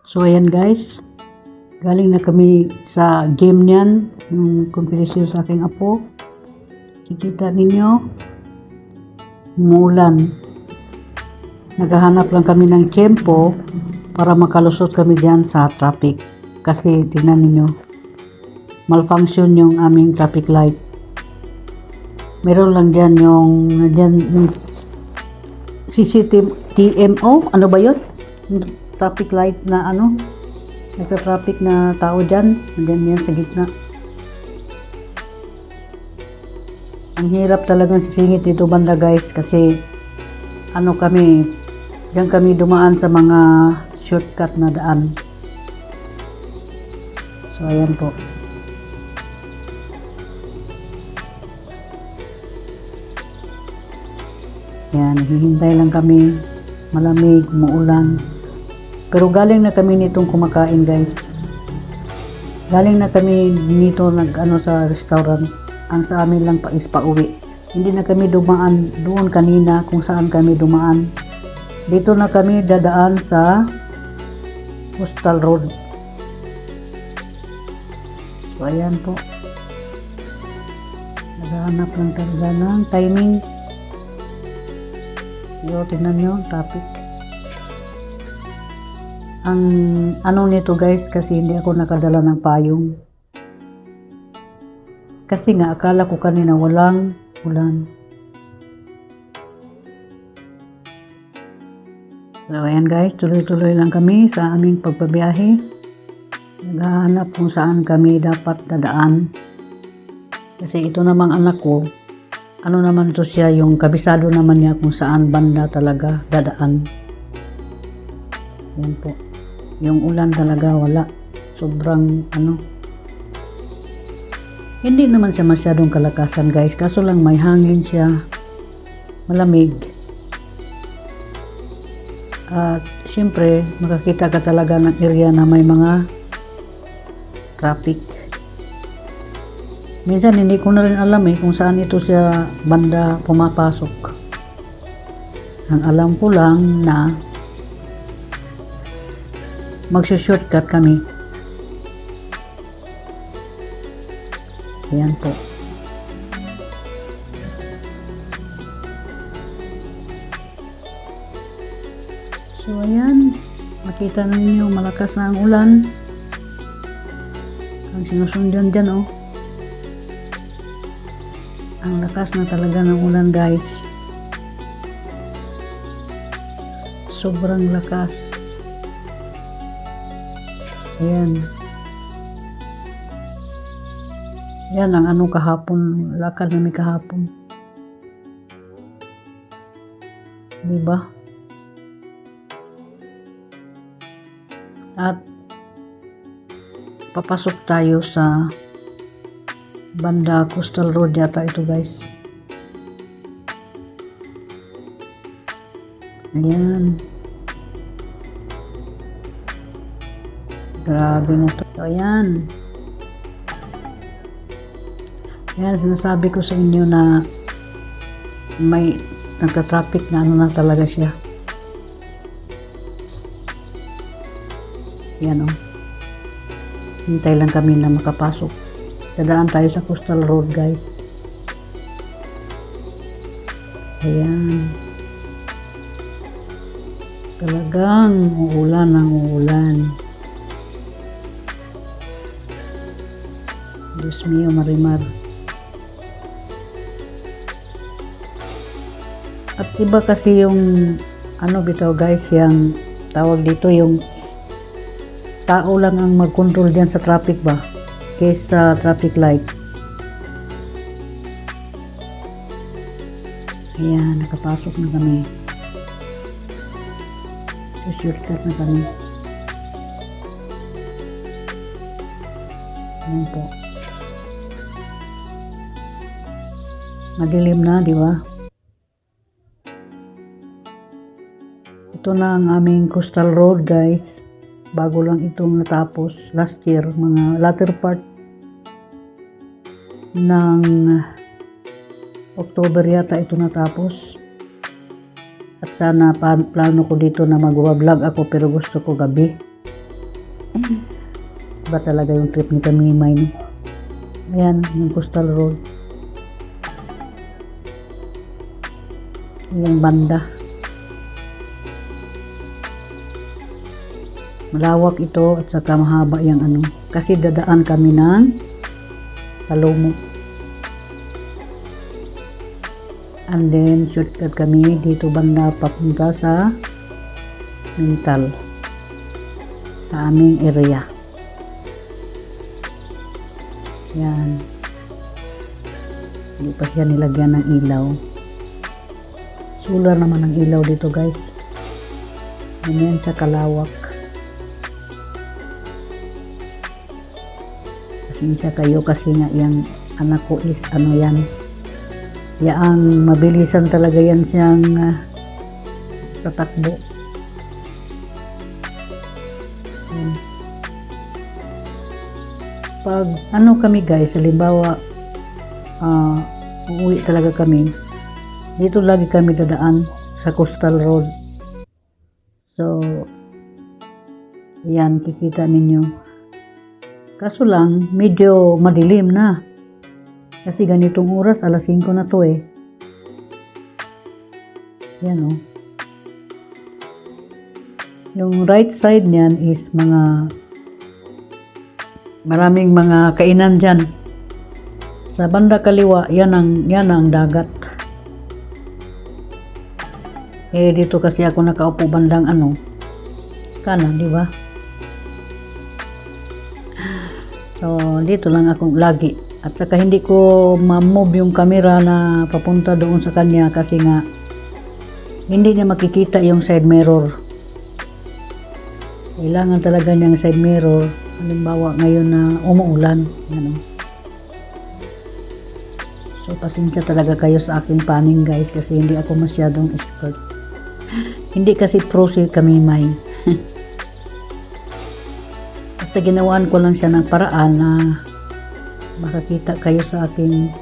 So ayan guys, galing na kami sa game niyan, yung competition sa aking apo. Kikita ninyo, umuulan. Naghahanap lang kami ng tiyempo para makalusot kami diyan sa traffic. Kasi tingnan ninyo, malfunction yung aming traffic light. Meron lang diyan yung CCTMO, ano ba yun? Traffic light na nagka-traffic na tao dyan. Nandiyan yan sa gitna. Ang hirap talagang sisingit dito banda guys kasi diyan kami dumaan sa mga shortcut na daan. So ayan po. Yan, hihintay lang kami. Malamig, umuulan. Pero galing na kami nitong kumakain guys. Galing na kami nito sa restaurant. Ang sa amin lang pa is pauwi. Hindi na kami dumaan doon kanina kung saan kami dumaan. Dito na kami dadaan sa Coastal Road. So ayan po. Naghahanap lang talaga ng timing. Yo, tingnan nyo, traffic. Ang nito guys, kasi hindi ako nakadala ng payong. Kasi nga, akala ko kanina walang ulan. So ayan guys, tuloy-tuloy lang kami sa aming pagbabiyahe. Naghahanap kung saan kami dapat dadaan. Kasi ito namang anak ko, naman to siya, yung kabisado naman niya kung saan banda talaga dadaan. Yan po. Yung ulan talaga wala. Sobrang hindi naman siya masyadong kalakasan guys. Kaso lang may hangin siya. Malamig. At syempre, makakita ka talaga ng area na may mga traffic. Minsan hindi ko na rin alam kung saan ito siya banda pumapasok. Ang alam ko lang na magsushortcut kami. Ayan po. So ayan, makita ninyo malakas na ang ulan. Ang sinusundan dyan ang lakas na talaga ng ulan guys. Sobrang lakas. Ayan. Yan ang kahapon. Lakad namin kahapon. Diba? At papasok tayo sa banda Coastal Road yata ito guys. Ayan. Grabe na to. So, ayan. Ayan, sinasabi ko sa inyo na may nagka-traffic na talaga siya. Ayan hintay lang kami na makapasok. Dadaan tayo sa Coastal Road guys. Ayan. Talagang uulan ng uulan. Diyos mio, marimar. At iba kasi yung bitaw guys, yung tawag dito, yung tao lang ang mag-control dyan sa traffic ba? Kaysa traffic light. Ayan, nakapasok na kami. So, shortcut na kami. Ayan po. Madilim na, di ba? Ito na ang aming Coastal Road guys. Bago lang itong natapos last year, mga latter part ng October yata ito natapos. At sana plano ko dito na mag-vlog ako, pero gusto ko gabi. Iba talaga yung trip ni Kamimay, no? Ayan, yung Coastal Road. Yung banda. Malawak ito at saka mahaba yung ano. Kasi dadaan kami ng Talomo. And then, shortcut kami dito banda papunta sa Mintal. Sa aming area. Yan. Hindi pa siya nilagyan ng ilaw. Solar naman ang ilaw dito, guys. Ganyan sa kalawak. Pasensya kayo kasi nga yung anak ko is ano yan. Yaang mabilisan talaga yan siyang tatakbo. Yan. Pag ano kami guys, halimbawa uuwi talaga kami, dito lagi kami dadaan sa Coastal Road. So yan, kikita ninyo. Kaso lang, medyo madilim na. Kasi ganitong oras, alas 5 na to eh. Yan o. Yung right side niyan is maraming mga kainan dyan. Sa banda kaliwa, yan ang dagat. Eh, dito kasi ako nakaupo bandang kanan, di ba? So, dito lang ako lagi. At saka hindi ko ma-move yung camera na papunta doon sa kanya kasi nga hindi niya makikita yung side mirror. Kailangan talaga niyang side mirror. Halimbawa ngayon na umuulan. Ano. So, pasensya talaga kayo sa aking panning guys kasi hindi ako masyadong expert. Hindi kasi pro si Kamimay. Basta ginawaan ko lang siya ng paraan na makakita kayo sa aking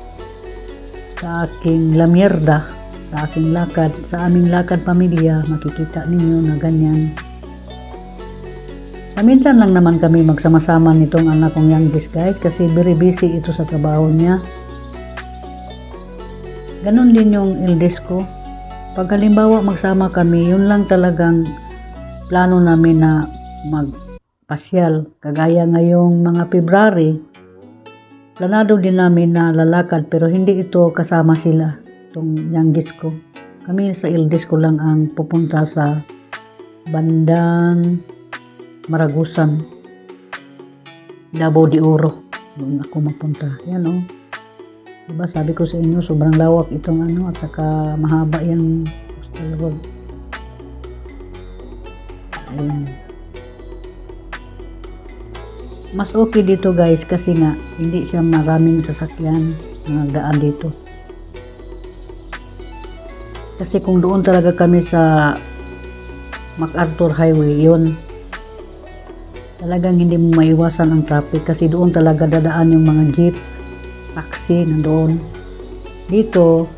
lamierda, sa aking lakad, sa aming lakad pamilya, makikita ninyo na ganyan. Paminsan lang naman kami magsama-sama nitong anak kong youngest guys kasi very busy ito sa trabaho niya. Ganon din yung eldest ko. Pag halimbawa magsama kami, yun lang talagang plano namin na magpasyal. Kagaya ngayong mga February, planado din namin na lalakad pero hindi ito kasama sila, itong youngest ko. Kami sa eldest ko lang ang pupunta sa bandang Maragusan, Davao de Oro. Doon ako mapunta. Yan o. Diba sabi ko sa inyo, sobrang lawak itong at saka mahaba yung Coastal Road. Ayan. Mas okay dito guys kasi nga hindi siya maraming sasakyan na daan dito. Kasi kung doon talaga kami sa MacArthur Highway, yun talagang hindi mo maiwasan ang traffic kasi doon talaga dadaan yung mga jeep, taxi nandoon. Dito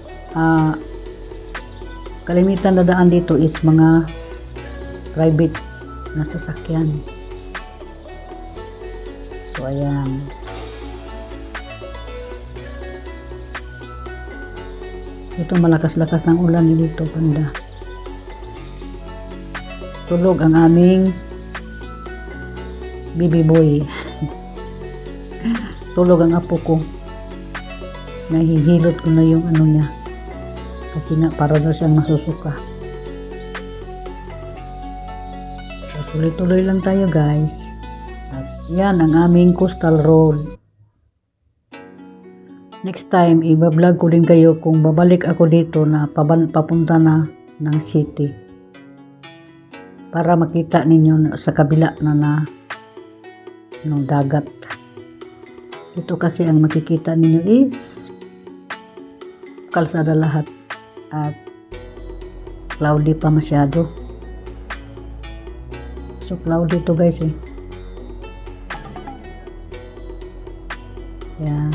kalimitan dadaan dito is mga private na sasakyan. So, ayan. Ito malakas-lakas ng ulan dito, banda. Tulog ang aming baby boy. Tulog ang apo ko. Nahihilot ko na yung niya. Kasi nga, para daw siyang masusuka. So, tuloy-tuloy lang tayo guys. Yan ang aming Coastal Road. Next time, i-vlog ko din kayo kung babalik ako dito na papunta na ng city. Para makita ninyo sa kabila na dagat. Ito kasi ang makikita ninyo is kalsada lahat at cloudy pa masyado. So, cloudy to guys eh. Yan.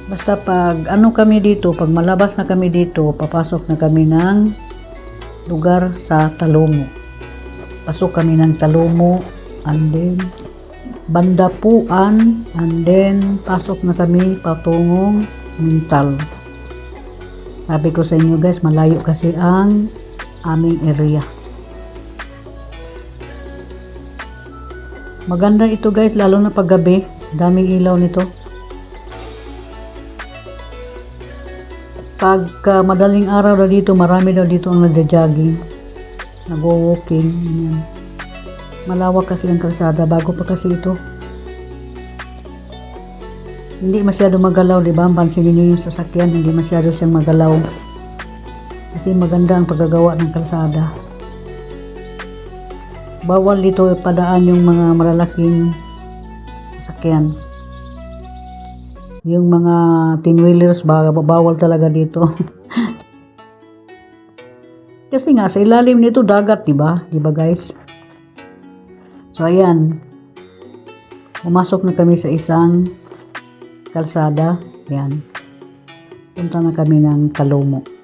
Basta pag kami dito, pag malabas na kami dito, papasok na kami ng lugar sa Talomo. pasok kami ng Talomo, and then Bandapuan, and then pasok na kami patungong Mintal. Sabi ko sa inyo guys, malayo kasi ang aming area. Maganda ito guys, lalo na pag gabi, daming ilaw nito. Pagka madaling araw na dito, marami daw dito ang nagja-jogging, nagwo-walking. Yan. Malawak kasi ang kalsada, bago pa kasi ito. Hindi masyado magalaw, di ba? Pansinin niyo yung sasakyan, hindi masyado siyang magalaw. Kasi maganda ang paggagawa ng kalsada. Bawal dito padaan yung mga malalaking sasakyan. Yung mga 10-wheelers, bawal talaga dito. Kasi nga, sa ilalim nito dagat, di ba? Di ba guys? So, ayan. Pumasok na kami sa isang kalsada. Ayan. Punta na kami ng Talomo.